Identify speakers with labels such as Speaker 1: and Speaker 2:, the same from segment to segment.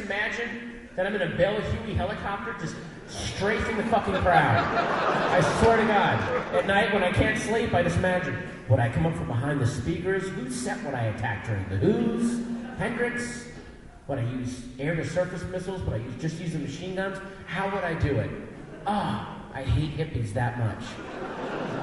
Speaker 1: imagine that I'm in a Bella Huey helicopter just strafing the fucking crowd. I swear to God. At night when I can't sleep, I just imagine, would I come up from behind the speakers? Whose set would I attack during? The Who's? Hendrix? Would I use air-to-surface missiles? Would I just use the machine guns? How would I do it? I hate hippies that much.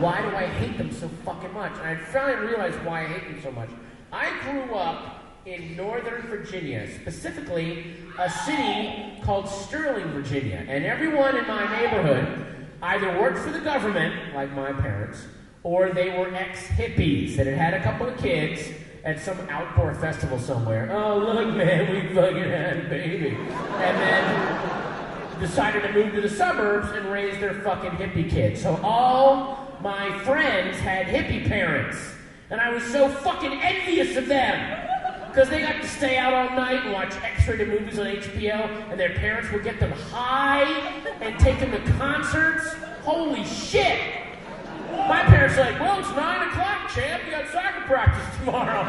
Speaker 1: Why do I hate them so fucking much? And I finally realized why I hate them so much. I grew up in Northern Virginia, specifically a city called Sterling, Virginia. And everyone in my neighborhood either worked for the government, like my parents, or they were ex-hippies that had had a couple of kids at some outdoor festival somewhere. Oh, look, man, we fucking had a baby. And then decided to move to the suburbs and raise their fucking hippie kids. So all my friends had hippie parents. And I was so fucking envious of them. Because they got to stay out all night and watch X-rated movies on HBO, and their parents would get them high and take them to concerts. Holy shit! My parents are like, well, it's 9 o'clock, champ. You got soccer practice tomorrow.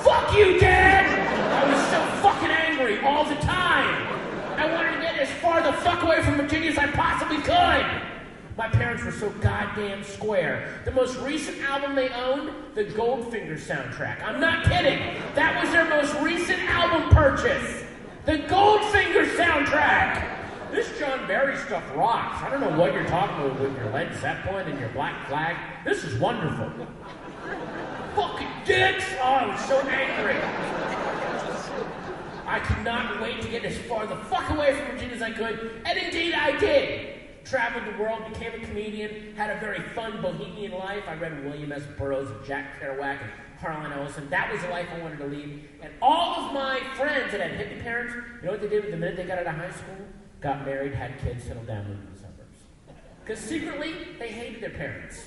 Speaker 1: Fuck you, Dad! I was so fucking angry all the time. I wanted to get as far the fuck away from Virginia as I possibly could. My parents were so goddamn square. The most recent album they owned, the Goldfinger soundtrack. I'm not kidding. That was their most recent album purchase. The Goldfinger soundtrack. This John Barry stuff rocks. I don't know what you're talking about with your Led Zeppelin and your Black Flag. This is wonderful. Fucking dicks! Oh, I was so angry. I could not wait to get as far the fuck away from Virginia as I could, and indeed I did. Traveled the world, became a comedian, had a very fun bohemian life. I read William S. Burroughs and Jack Kerouac and Harlan Ellison. That was the life I wanted to lead. And all of my friends that had hippie parents, you know what they did the minute they got out of high school? Got married, had kids, settled down, moved to the suburbs. Because secretly, they hated their parents.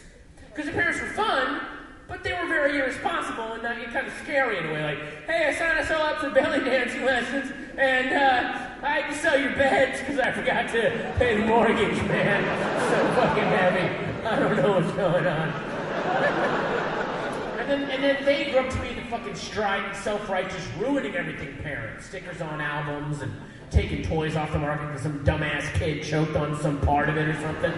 Speaker 1: Because their parents were fun, but they were very irresponsible and kind of scary in a way. Like, hey, I signed us all up for belly dancing lessons, and I had to sell your beds because I forgot to pay the mortgage, man. It's so fucking heavy. I don't know what's going on. And then they grew up to be the fucking strident, self-righteous, ruining everything parents. Stickers on albums and taking toys off the market because some dumbass kid choked on some part of it or something.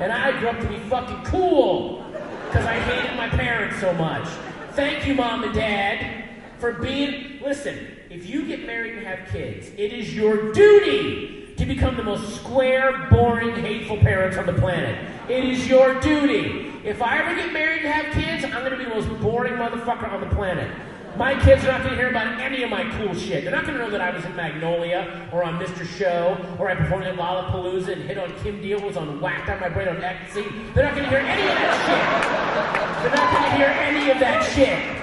Speaker 1: And I grew up to be fucking cool because I hated my parents so much. Thank you, Mom and Dad, for being... Listen, if you get married and have kids, it is your duty to become the most square, boring, hateful parents on the planet. It is your duty. If I ever get married and have kids, I'm going to be the most boring motherfucker on the planet. My kids are not going to hear about any of my cool shit. They're not going to know that I was in Magnolia or on Mr. Show or I performed at Lollapalooza and hit on Kim Deal, was on Whacked Out My Brain on Ecstasy. They're not going to hear any of that shit. They're not going to hear any of that shit.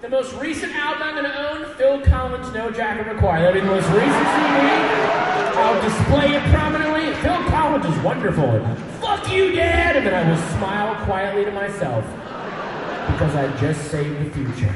Speaker 1: The most recent album I'm going to own, Phil Collins' No Jacket Required. That'll be the most recent CD. I'll display it prominently. Phil Collins is wonderful. And, fuck you, Dad! And then I will smile quietly to myself because I just saved the future.